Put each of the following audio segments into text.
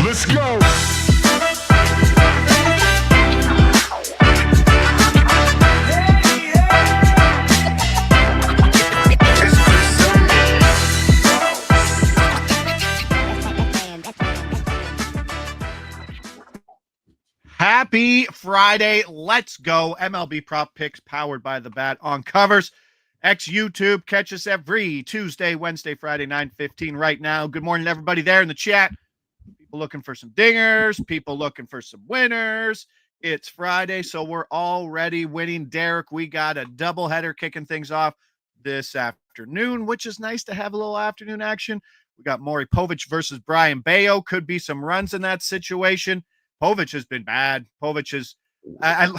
Let's go. Happy Friday. Let's go. MLB prop picks powered by the Bat on Covers. X YouTube. Catch us every Tuesday, Wednesday, Friday, 9:15 right now. Good morning, everybody there in the chat. People looking for some dingers, people looking for some winners. It's Friday, so we're already winning. Derek, we got a doubleheader kicking things off this afternoon, which is nice to have a little afternoon action. We got Maury Povich versus Brian Bayo. Could be some runs in that situation. Povich has been bad. Povich is I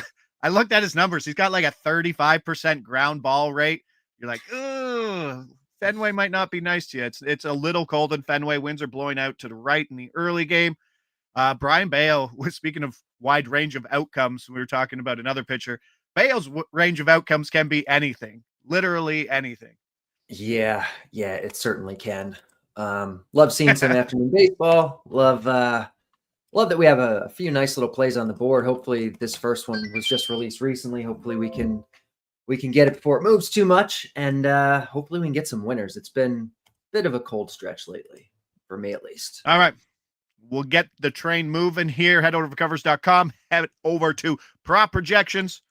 looked at his numbers. He's got like a 35% ground ball rate. You're like, ugh, Fenway might not be nice to you. It's a little cold in Fenway. Winds are blowing out to the right in the early game. Brian Bayo, speaking of wide range of outcomes, we were talking about another pitcher. Bayo's range of outcomes can be anything, literally anything. Yeah, it certainly can. Love seeing some afternoon baseball. Love that we have a few nice little plays on the board. Hopefully this first one was just released recently. Hopefully we can get it before it moves too much, and hopefully we can get some winners. It's been a bit of a cold stretch lately, for me at least. All right. We'll get the train moving here. Head over to covers.com. Head over to prop projections.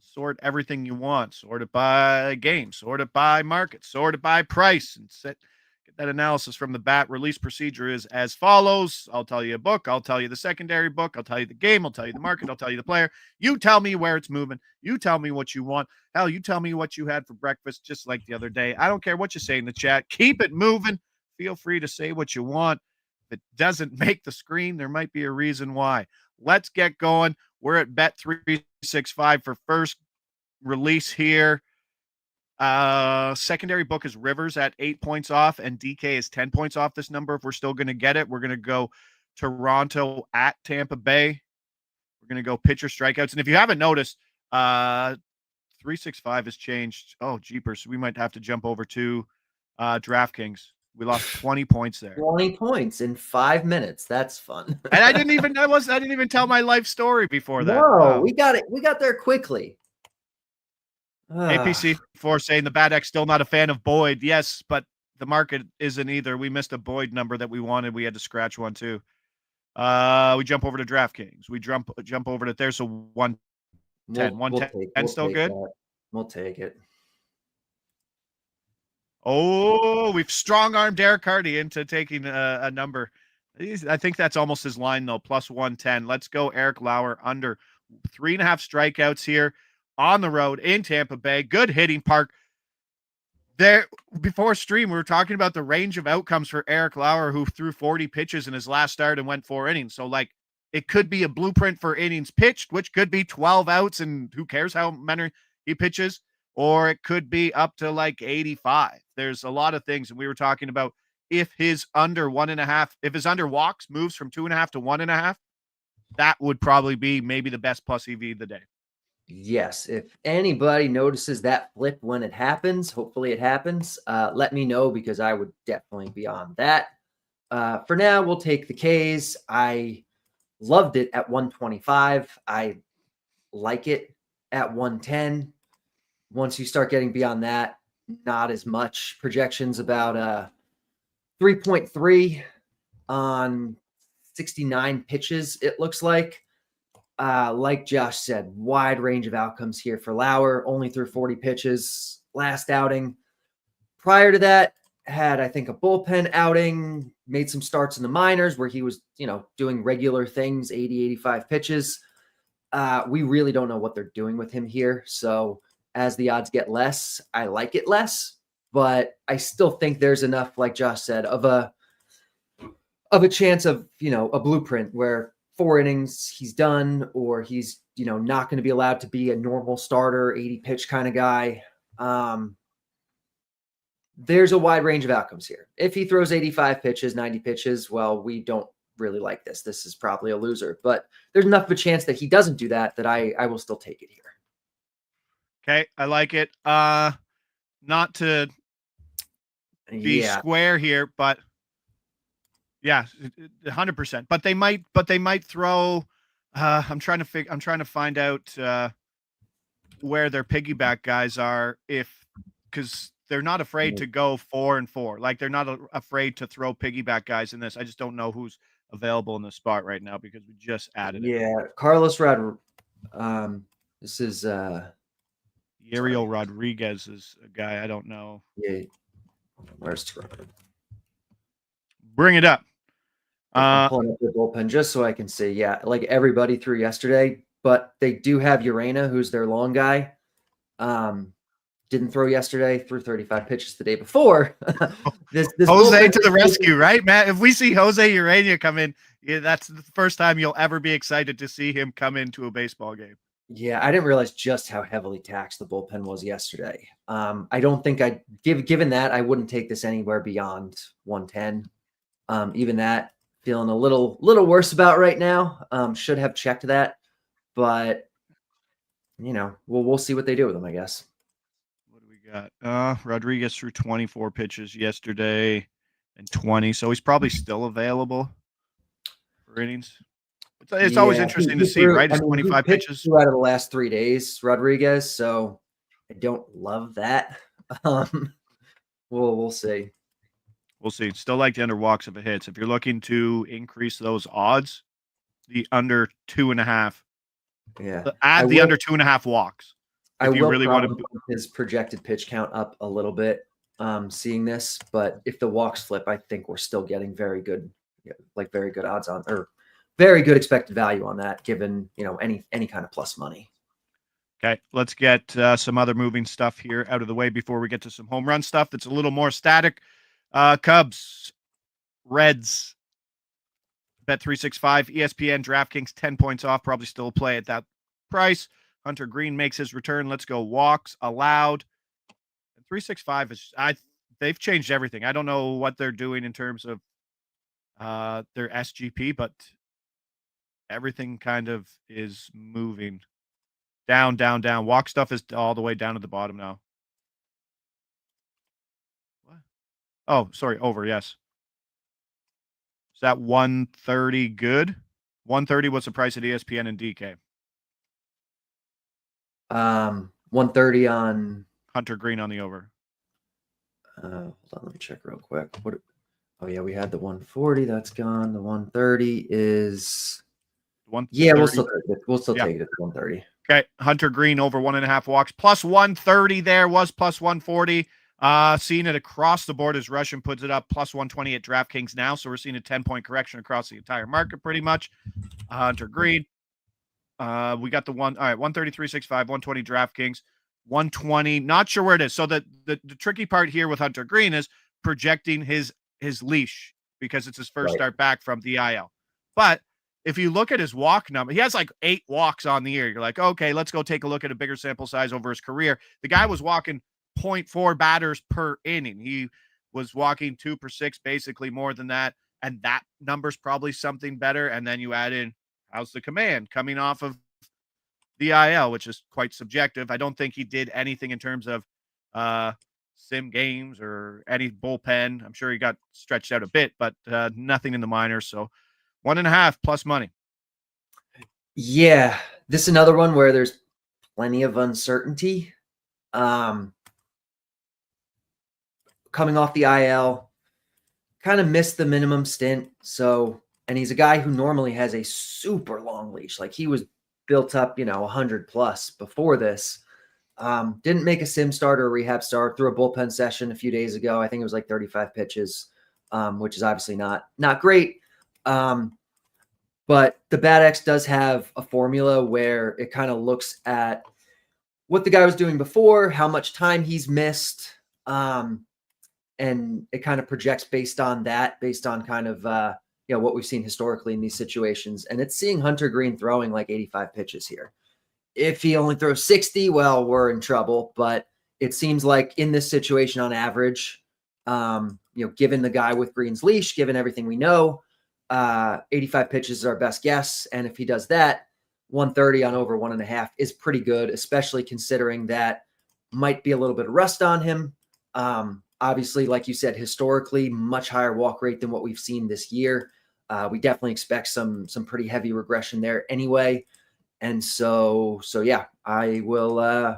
Sort everything you want. Sort it by game. Sort it by market. Sort it by price. And get that analysis from the Bat. Release procedure is as follows. I'll tell you a book. I'll tell you the secondary book. I'll tell you the game. I'll tell you the market. I'll tell you the player. You tell me where it's moving. You tell me what you want. Hell, you tell me what you had for breakfast, just like the other day. I don't care what you say in the chat. Keep it moving. Feel free to say what you want. If it doesn't make the screen, there might be a reason why. Let's get going. We're at Bet365 for first release here. Secondary book is Rivers at 8 points off, and DK is 10 points off this number. If we're still going to get it, we're going to go Toronto at Tampa Bay. We're going to go pitcher strikeouts. And if you haven't noticed, 365 has changed. Oh, jeepers. We might have to jump over to DraftKings. We lost 20 points there. 20 points in 5 minutes. That's fun. And I didn't even tell my life story before that. No, Wow. we got it. We got there quickly. APC for saying the Bad X still not a fan of Boyd. Yes, but the market isn't either. We missed a Boyd number that we wanted. We had to scratch one too. We jump over to DraftKings. We jump over to there. So 110. 110 still good. We'll take it. Oh, we've strong-armed Derek Carty into taking a number. I think that's almost his line, though, plus 110. Let's go Eric Lauer under 3.5 strikeouts here on the road in Tampa Bay. Good hitting park. There, before stream, we were talking about the range of outcomes for Eric Lauer, who threw 40 pitches in his last start and went 4 innings. So, like, it could be a blueprint for innings pitched, which could be 12 outs, and who cares how many he pitches, or it could be up to like 85. There's a lot of things. And we were talking about if his under 1.5, if his under walks moves from 2.5 to 1.5, that would probably be maybe the best plus EV of the day. Yes. If anybody notices that flip when it happens, hopefully it happens, let me know, because I would definitely be on that. For now, we'll take the Ks. I loved it at 125. I like it at 110. Once you start getting beyond that, not as much. Projections about 3.3 on 69 pitches, it looks like. Like Josh said, wide range of outcomes here for Lauer. Only threw 40 pitches last outing. Prior to that, had, I think, a bullpen outing, made some starts in the minors where he was, doing regular things, 80, 85 pitches. We really don't know what they're doing with him here. So as the odds get less, I like it less, but I still think there's enough, like Josh said, of a chance of, a blueprint where 4 innings he's done, or he's, not going to be allowed to be a normal starter, 80 pitch kind of guy. There's a wide range of outcomes here. If he throws 85 pitches, 90 pitches, well, we don't really like this. This is probably a loser, but there's enough of a chance that he doesn't do that I will still take it here. Okay, I like it. Not to be square here, but Yeah, 100%. But they might throw. I'm trying to find out where their piggyback guys are, because they're not afraid to go 4-4. Like they're not afraid to throw piggyback guys in this. I just don't know who's available in the spot right now because we just added it. Yeah, Carlos Rod. This is Ariel Rodriguez is a guy I don't know. yeah. Where's Toronto? Bring it up. I'm pulling up the bullpen just so I can see. Yeah, like everybody threw yesterday, but they do have Urena, who's their long guy. Didn't throw yesterday, threw 35 pitches the day before. this Jose to the rescue, right, Matt? If we see Jose Urena come in, yeah, that's the first time you'll ever be excited to see him come into a baseball game. Yeah, I didn't realize just how heavily taxed the bullpen was yesterday. I don't think given that, I wouldn't take this anywhere beyond 110. Even that, feeling a little worse about right now. Should have checked that, but we'll see what they do with them, I guess. What do we got? Rodriguez threw 24 pitches yesterday and 20, so he's probably still available for innings. It's always interesting to see, right? It's 25 pitches. 2 out of the last 3 days, Rodriguez. So I don't love that. We'll see. We'll see. Still like the under walks if it hits. If you're looking to increase those odds, the under 2.5. Yeah. Add the under 2.5 walks. If you really want to bump his projected pitch count up a little bit, seeing this, but if the walks flip, I think we're still getting very good odds on, or very good expected value on that, given any kind of plus money. Okay, let's get some other moving stuff here out of the way before we get to some home run stuff that's a little more static. Cubs, Reds, Bet365, ESPN, DraftKings, 10 points off, probably still play at that price. Hunter Greene makes his return. Let's go walks allowed. 365 they've changed everything. I don't know what they're doing in terms of their SGP, but everything kind of is moving down. Walk stuff is all the way down to the bottom now. What? Oh, sorry, over, yes. Is that 130 good? 130 was the price at ESPN and DK. 130 on Hunter Greene on the over. Hold on, let me check real quick. Oh yeah, we had the 140. That's gone. The 130 is 130. Yeah, we'll still take it at 130. Okay, Hunter Greene over 1.5 walks. Plus 130 there, was plus 140. Seeing it across the board as Russian puts it up, plus 120 at DraftKings now. So we're seeing a 10-point correction across the entire market pretty much. Hunter Greene. We got the one. All right, 133.65, 120 DraftKings, 120. Not sure where it is. So the tricky part here with Hunter Greene is projecting his leash because it's his first start back from the IL. But if you look at his walk number, he has like 8 walks on the year. You're like, okay, let's go take a look at a bigger sample size over his career. The guy was walking 0.4 batters per inning. He was walking 2 per 6, basically more than that. And that number's probably something better. And then you add in, how's the command coming off of the IL, which is quite subjective. I don't think he did anything in terms of sim games or any bullpen. I'm sure he got stretched out a bit, but nothing in the minors. So 1.5 plus money. Yeah, this is another one where there's plenty of uncertainty. Coming off the IL, kind of missed the minimum stint. And he's a guy who normally has a super long leash. Like he was built up, 100 plus before this. Didn't make a sim start or a rehab start, through a bullpen session a few days ago. I think it was like 35 pitches, which is obviously not great. But the BATX does have a formula where it kind of looks at what the guy was doing before, how much time he's missed, and it kind of projects based on kind of what we've seen historically in these situations. And it's seeing Hunter Greene throwing like 85 pitches here. If he only throws 60, well, we're in trouble. But it seems like in this situation on average, given the guy with Greene's leash, given everything we know, 85 pitches is our best guess. And if he does that, 130 on over 1.5 is pretty good, especially considering that might be a little bit of rust on him. Obviously, like you said, historically, much higher walk rate than what we've seen this year. We definitely expect some pretty heavy regression there anyway. And so yeah, I'll roll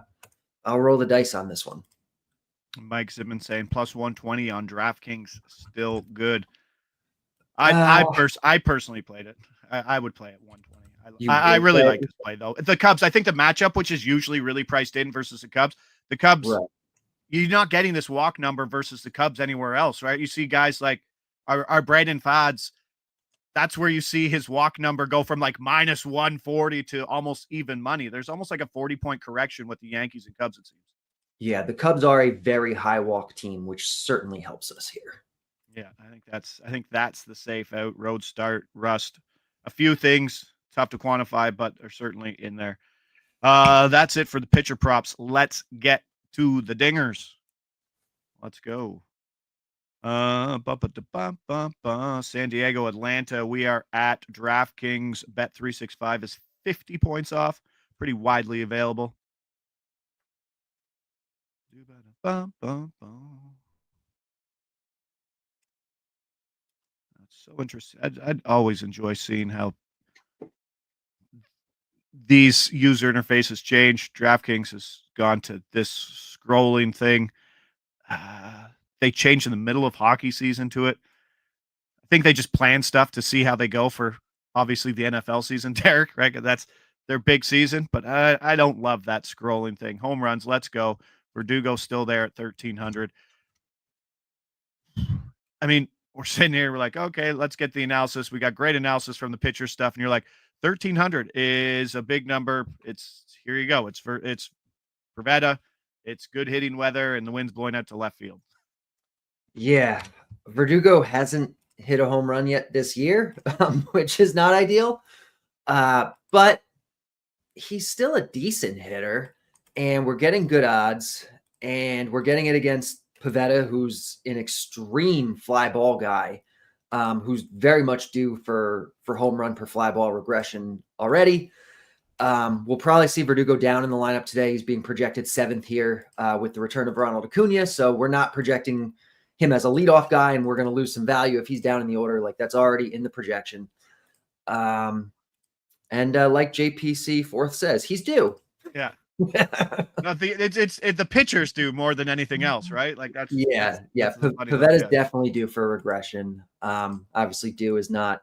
the dice on this one. Mike Zimmerman saying plus 120 on DraftKings, still good. I personally played it. I would play at 120. I really like this play though. The Cubs, I think the matchup, which is usually really priced in versus the Cubs, right. You're not getting this walk number versus the Cubs anywhere else, right? You see guys like our Braden Fads. That's where you see his walk number go from like minus 140 to almost even money. There's almost like a 40-point correction with the Yankees and Cubs, it seems. Yeah, the Cubs are a very high walk team, which certainly helps us here. Yeah, I think that's the safe out. Road start, rust. A few things tough to quantify, but are certainly in there. That's it for the pitcher props. Let's get to the dingers. Let's go. San Diego, Atlanta. We are at DraftKings. Bet365 is 50 points off. Pretty widely available. So interesting. I'd always enjoy seeing how these user interfaces change. DraftKings has gone to this scrolling thing. They changed in the middle of hockey season to it. I think they just plan stuff to see how they go for obviously the NFL season, Derek, right? That's their big season, but I don't love that scrolling thing. Home runs, let's go. Verdugo still there at 1,300. I mean, we're sitting here, we're like, okay, let's get the analysis. We got great analysis from the pitcher stuff, and you're like, 1,300 is a big number. It's here you go. It's Pivetta. It's good hitting weather, and the wind's blowing out to left field. Yeah, Verdugo hasn't hit a home run yet this year, which is not ideal. But he's still a decent hitter, and we're getting good odds, and we're getting it against Pivetta, who's an extreme fly ball guy, who's very much due for home run per fly ball regression already. We'll probably see Verdugo down in the lineup today. He's being projected 7th here with the return of Ronald Acuna, so we're not projecting him as a leadoff guy, and we're going to lose some value if he's down in the order. Like, that's already in the projection. And like JPC 4th says, he's due. Yeah. No, the pitchers do more than anything else, right? Like that's Pavetta's definitely due for regression. Obviously, due is not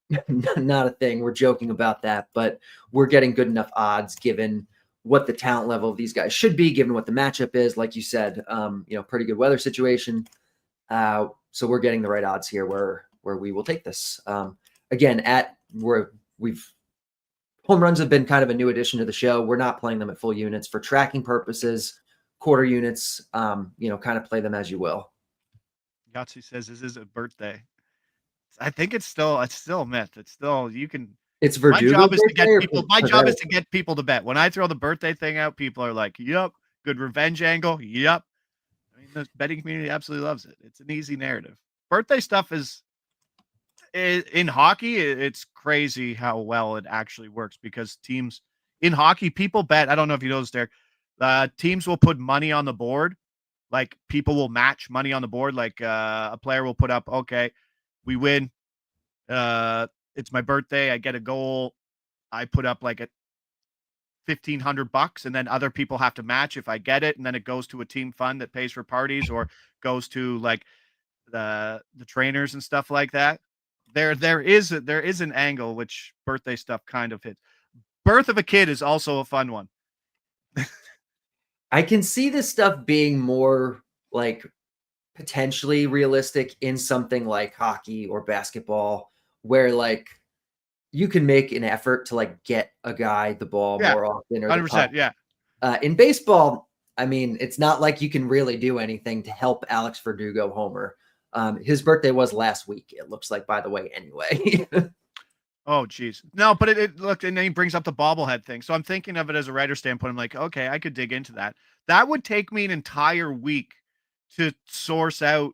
a thing. We're joking about that, but we're getting good enough odds given what the talent level of these guys should be, given what the matchup is. Like you said, pretty good weather situation. So we're getting the right odds here where we will take this. Again, at where home runs have been kind of a new addition to the show. We're not playing them at full units for tracking purposes, quarter units, kind of play them as you will. Yahtzee says this is a birthday. I think it's still a myth. It's still, you can, it's Verdugo. My job is to get people to bet. When I throw the birthday thing out, people are like, yep, good revenge angle. Yep. I mean, the betting community absolutely loves it. It's an easy narrative. Birthday stuff is in hockey, it's crazy how well it actually works because teams in hockey, people bet. I don't know if you know this, Derek. Teams will put money on the board. Like people will match money on the board. Like a player will put up, okay, we win. It's my birthday. I get a goal. I put up like $1,500, and then other people have to match if I get it, and then it goes to a team fund that pays for parties or goes to like the trainers and stuff like that. There is an angle which birthday stuff kind of hits. Birth of a kid is also a fun one. I can see this stuff being more like potentially realistic in something like hockey or basketball, where like you can make an effort to like get a guy the ball more often. Or 100%, yeah. In baseball, I mean, it's not like you can really do anything to help Alex Verdugo homer. His birthday was last week, it looks like, by the way, anyway. Oh, geez. No, but it looked, and then he brings up the bobblehead thing. So I'm thinking of it as a writer standpoint. I'm like, okay, I could dig into that. That would take me an entire week to source out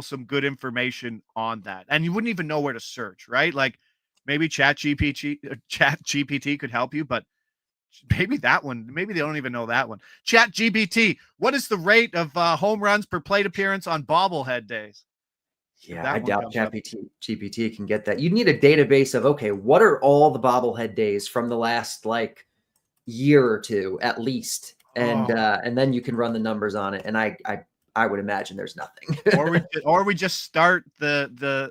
some good information on that. And you wouldn't even know where to search, right? Like maybe Chat GPT could help you, but Maybe that one. Maybe they don't even know that one. Chat GBT. What is the rate of home runs per plate appearance on bobblehead days? Yeah, I doubt GPT can get that. You need a database of, okay, what are all the bobblehead days from the last like year or two at least, and then you can run the numbers on it. And I would imagine there's nothing. or we just start the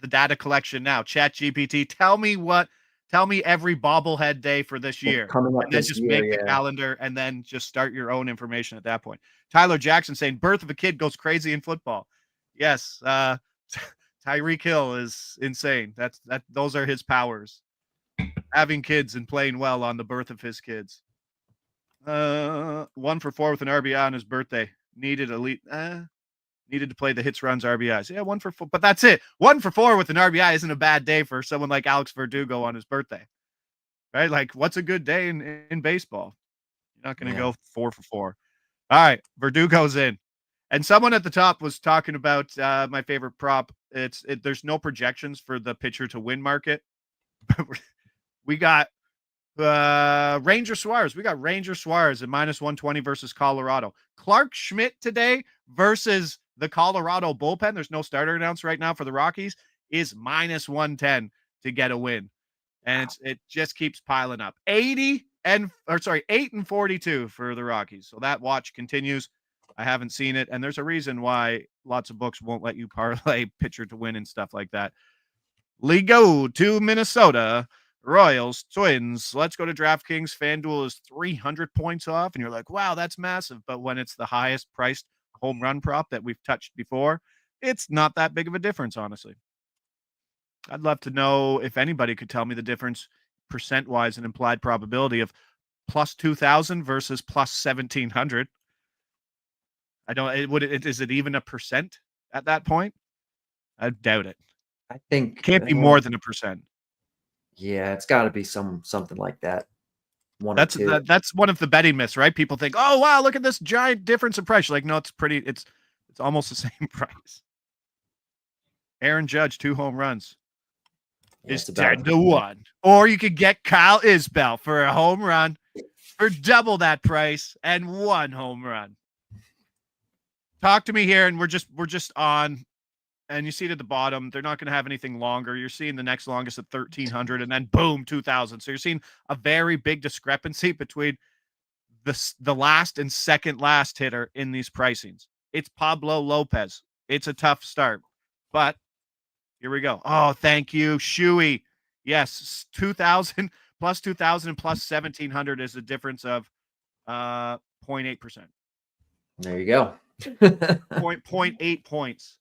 data collection now. Chat GPT, tell me every bobblehead day for this year. Coming up and then this just year, make the calendar and then just start your own information at that point. Tyler Jackson saying birth of a kid goes crazy in football. Yes. Tyreek Hill is insane. Those are his powers. Having kids and playing well on the birth of his kids. 1 for 4 with an RBI on his birthday. Needed to play the hits, runs, RBIs. Yeah, 1 for 4, but that's it. 1 for 4 with an RBI isn't a bad day for someone like Alex Verdugo on his birthday, right? Like, what's a good day in baseball? You're not going to go 4 for 4. All right, Verdugo's in. And someone at the top was talking about my favorite prop. There's no projections for the pitcher to win market. We got Ranger Suarez. We got Ranger Suarez at -120 versus Colorado. Clark Schmidt today versus the Colorado bullpen. There's no starter announced right now for the Rockies. Is -110 to get a win, and it just keeps piling up. 8 and 42 for the Rockies. So that watch continues. I haven't seen it, and there's a reason why lots of books won't let you parlay pitcher to win and stuff like that. Go to Minnesota. Royals, Twins. Let's go to DraftKings. FanDuel is 300 points off, and you're like, wow, that's massive. But when it's the highest priced home run prop that we've touched before, it's not that big of a difference, honestly. I'd love to know if anybody could tell me the difference percent-wise and implied probability of plus 2,000 versus plus 1,700. Is it even a percent at that point? I doubt it. I think it can't be more than a percent. Yeah, it's got to be something like that. That's one of the betting myths, right? People think, oh wow, look at this giant difference in price. You're like, no, it's almost the same price. Aaron Judge, 2 home runs. Is 10-1. Or you could get Kyle Isbell for a home run for double that price and 1 home run. Talk to me here, and we're just on. And you see it at the bottom, they're not going to have anything longer. You're seeing the next longest at 1,300, and then boom, 2,000. So you're seeing a very big discrepancy between the last and second last hitter in these pricings. It's Pablo Lopez. It's a tough start, but here we go. Oh, thank you, Shuey. Yes, 2,000 plus 2,000 and plus 1,700 is a difference of 0.8%. There you go. 0.8 points.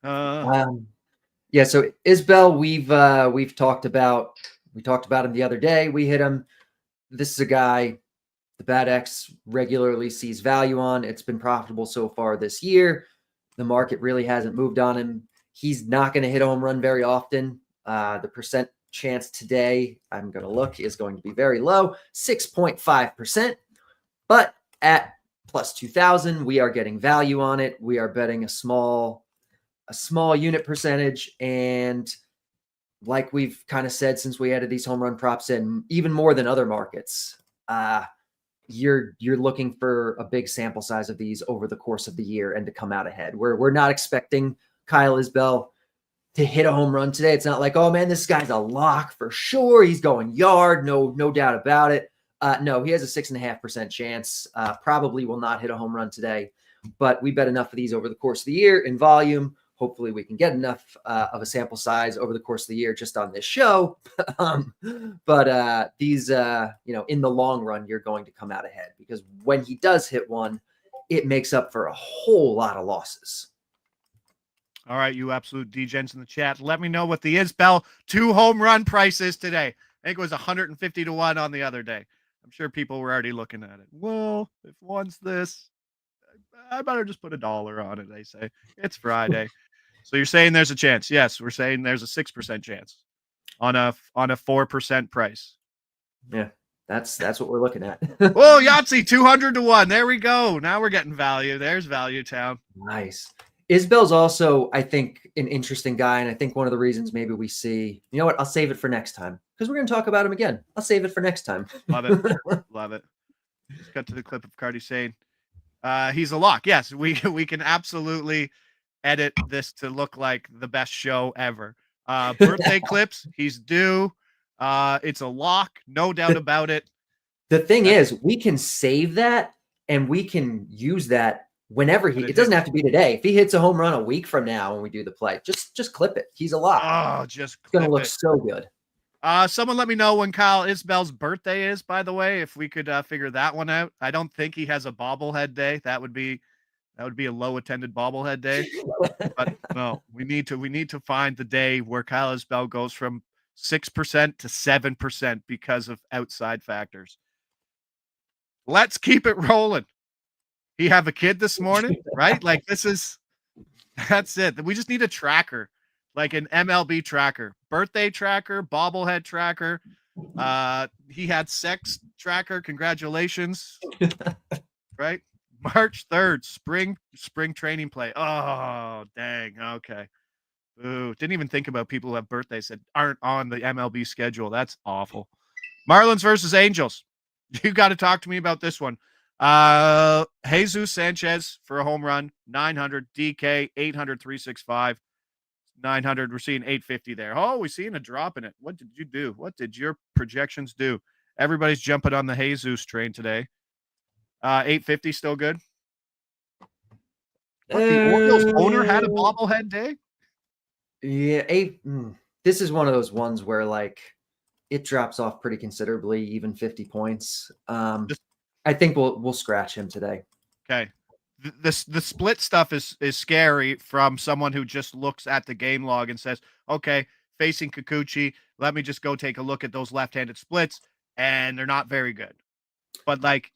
Yeah, so Isbell, we've talked about him the other day. We hit him. This is a guy the Bad X regularly sees value on. It's been profitable so far this year. The market really hasn't moved on him. He's not going to hit a home run very often. The percent chance today, I'm going to look, is going to be very low, 6.5%. But at plus 2,000, we are getting value on it. We are betting a small unit percentage, and like we've kind of said since we added these home run props in, even more than other markets, you're looking for a big sample size of these over the course of the year and to come out ahead. We're not expecting Kyle Isbell to hit a home run today. It's not like, oh man, this guy's a lock for sure. He's going yard, no doubt about it. No, he has a 6.5% chance. Probably will not hit a home run today, but we bet enough of these over the course of the year in volume. Hopefully we can get enough of a sample size over the course of the year just on this show. But these, in the long run, you're going to come out ahead, because when he does hit one, it makes up for a whole lot of losses. All right, you absolute degens in the chat, let me know what the Isbell 2 home run price is today. I think it was 150 to 1 on the other day. I'm sure people were already looking at it. Well, if one's this, I better just put $1 on it, they say. It's Friday. So you're saying there's a chance. Yes, we're saying there's a 6% chance on a 4% price. Yeah, that's what we're looking at. Whoa, Yahtzee, 200 to 1. There we go. Now we're getting value. There's Value Town. Nice. Isbell's also, I think, an interesting guy. And I think one of the reasons maybe we see, you know what, I'll save it for next time because we're going to talk about him again. I'll save it for next time. Love it. Love it. Just cut to the clip of Carty saying he's a lock. Yes, we can absolutely edit this to look like the best show ever. Birthday clips, he's due. It's a lock, no doubt about it. The thing is, we can save that and we can use that whenever it doesn't have to be today. If he hits a home run a week from now when we do the play, just clip it. He's a lock. Oh, just it's gonna look so good. Someone let me know when Kyle Isbell's birthday is, by the way, if we could figure that one out. I don't think he has a bobblehead day. That would be a low attended bobblehead day. But no, we need to find the day where Kyle Isbell goes from 6% to 7% because of outside factors. Let's keep it rolling. He have a kid this morning, right? Like that's it. We just need a tracker, like an MLB tracker, birthday tracker, bobblehead tracker. He had sex tracker. Congratulations. Right? March 3rd, spring training play. Oh, dang. Okay. Ooh, didn't even think about people who have birthdays that aren't on the MLB schedule. That's awful. Marlins versus Angels. You got to talk to me about this one. Jesus Sanchez for a home run, 900. DK, 800, 365. 900. We're seeing 850 there. Oh, we're seeing a drop in it. What did you do? What did your projections do? Everybody's jumping on the Jesus train today. 850 still good. What, the Orioles owner had a bobblehead day? Yeah, this is one of those ones where like it drops off pretty considerably, even 50 points. I think we'll scratch him today. Okay. The split stuff is scary from someone who just looks at the game log and says, okay, facing Kikuchi, let me just go take a look at those left-handed splits, and they're not very good. But like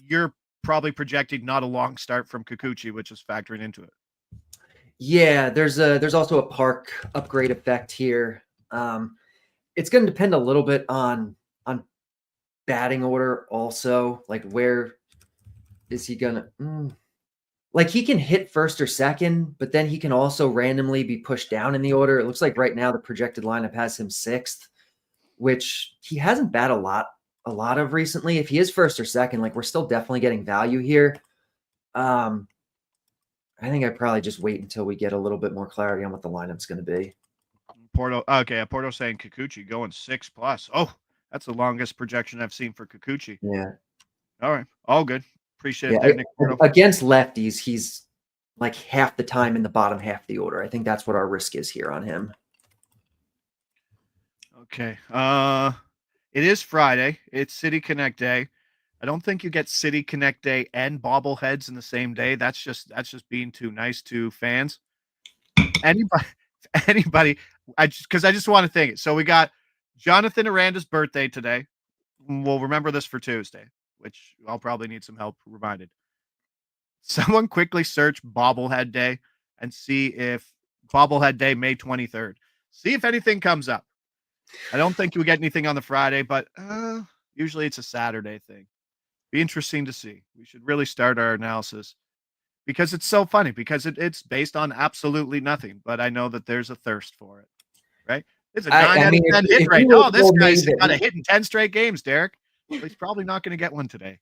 you're probably projecting not a long start from Kikuchi, which is factoring into it. Yeah, there's also a park upgrade effect here. It's going to depend a little bit on batting order also. Like where is he gonna like he can hit first or second, but then he can also randomly be pushed down in the order. It looks like right now the projected lineup has him 6th, which he hasn't batted a lot of recently. If he is first or second, like we're still definitely getting value here. I think I'd probably just wait until we get a little bit more clarity on what the lineup's going to be. Porto saying Kikuchi going 6+. Oh, that's the longest projection I've seen for Kikuchi. Yeah. All right. All good. Appreciate it there, Nick Porto. Against lefties, he's like half the time in the bottom half of the order. I think that's what our risk is here on him. Okay. It is Friday. It's City Connect Day. I don't think you get City Connect Day and bobbleheads in the same day. That's just being too nice to fans. Anybody, I just want to think it. So we got Jonathan Aranda's birthday today. We'll remember this for Tuesday, which I'll probably need some help reminded. Someone quickly search bobblehead day and see if bobblehead day, May 23rd. See if anything comes up. I don't think we get anything on the Friday, but usually it's a Saturday thing. Be interesting to see. We should really start our analysis because it's so funny because it's based on absolutely nothing, but I know that there's a thirst for it, right? It's a 9 out of 10 hit rate. Oh, this guy's got a hit in 10 straight games, Derek. Well, he's probably not going to get one today.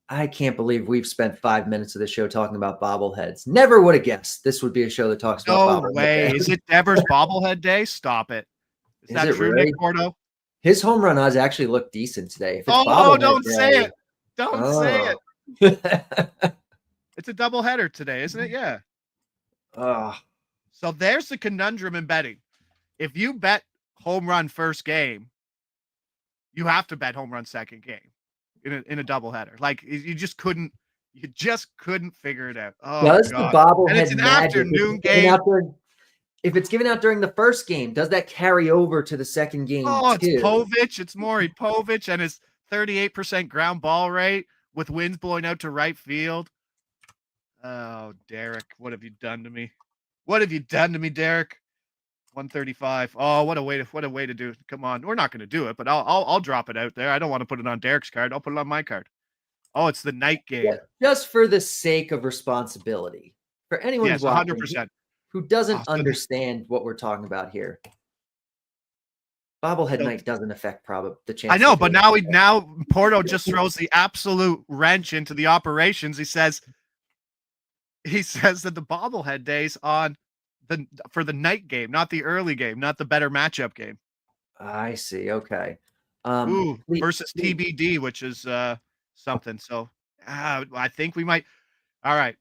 I can't believe we've spent 5 minutes of the show talking about bobbleheads. Never would have guessed this would be a show that talks about bobbleheads. No way. Is it Devers bobblehead day? Stop it. Is that true, really? Nick Porto? His home run odds actually look decent today. If it's don't say it. Don't say it. It's a doubleheader today, isn't it? Yeah. So there's the conundrum in betting. If you bet home run first game, you have to bet home run second game in a doubleheader. Like you just couldn't figure it out. Oh, does God. The bobblehead and it's an afternoon game. If it's given out during the first game, does that carry over to the second game? Oh, it's Povich. It's Maury Povich and his 38% ground ball rate with winds blowing out to right field. Oh, Derek, what have you done to me? What have you done to me, Derek? 135. Oh, what a way to do it. Come on. We're not going to do it, but I'll drop it out there. I don't want to put it on Derek's card. I'll put it on my card. Oh, it's the night game. Yeah, just for the sake of responsibility. For anyone Yes, watching 100%. who doesn't Oh, understand what we're talking about here, bobblehead so night doesn't affect the I chances know, of but hitting. now Porto just throws the absolute wrench into the operations. He says that the bobblehead days for the night game, not the early game, not the better matchup game. I see. Okay. Ooh, Please, versus TBD, which is something. So I think we might. All right.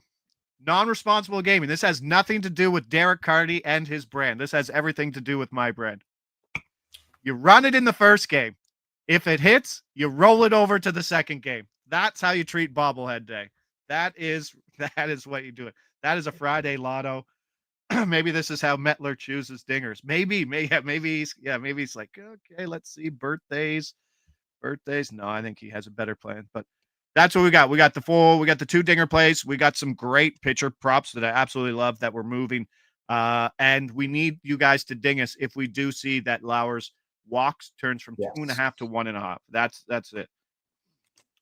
Non-responsible gaming. This has nothing to do with Derek Carty and his brand. This has everything to do with my brand. You run it in the first game. If it hits, you roll it over to the second game. That's how you treat bobblehead day. That is what you do it. That is a Friday lotto. Maybe this is how Metler chooses dingers. Maybe he's like, okay, let's see birthdays. No, I think he has a better plan, but that's what we got. We got the two dinger plays. We got some great pitcher props that I absolutely love that we're moving. And we need you guys to ding us if we do see that Lauers walks turns from 2.5 to 1.5. That's it.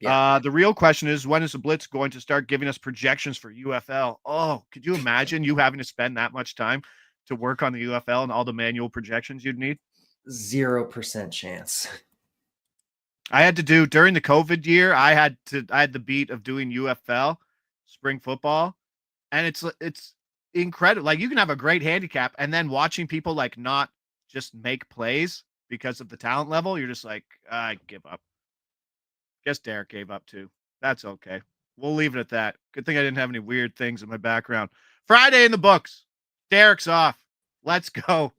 Yeah. The real question is, when is the Blitz going to start giving us projections for UFL? Oh, could you imagine you having to spend that much time to work on the UFL and all the manual projections you'd need? 0% chance. I had to do during the COVID year. I had the beat of doing UFL, spring football, and it's incredible. Like, you can have a great handicap, and then watching people like not just make plays because of the talent level, you're just like, I give up. Guess Derek gave up too. That's okay. We'll leave it at that. Good thing I didn't have any weird things in my background. Friday in the books. Derek's off. Let's go.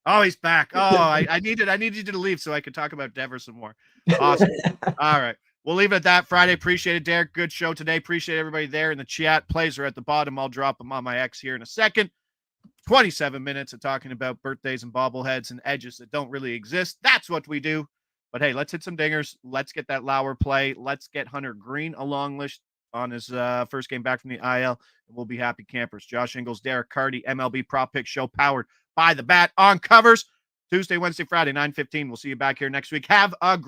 Oh, he's back. Oh, I needed you to leave so I could talk about Dever some more. Awesome. All right. We'll leave it at that. Friday. Appreciate it, Derek. Good show today. Appreciate everybody there in the chat. Plays are at the bottom. I'll drop them on my X here in a second. 27 minutes of talking about birthdays and bobbleheads and edges that don't really exist. That's what we do. But hey, let's hit some dingers. Let's get that Lauer play. Let's get Hunter Greene a long list on his first game back from the IL. And we'll be happy campers. Josh Ingles, Derek Carty, MLB Prop Pick Show powered by the Bat on Covers. Tuesday, Wednesday, Friday, 9:15. We'll see you back here next week. Have a great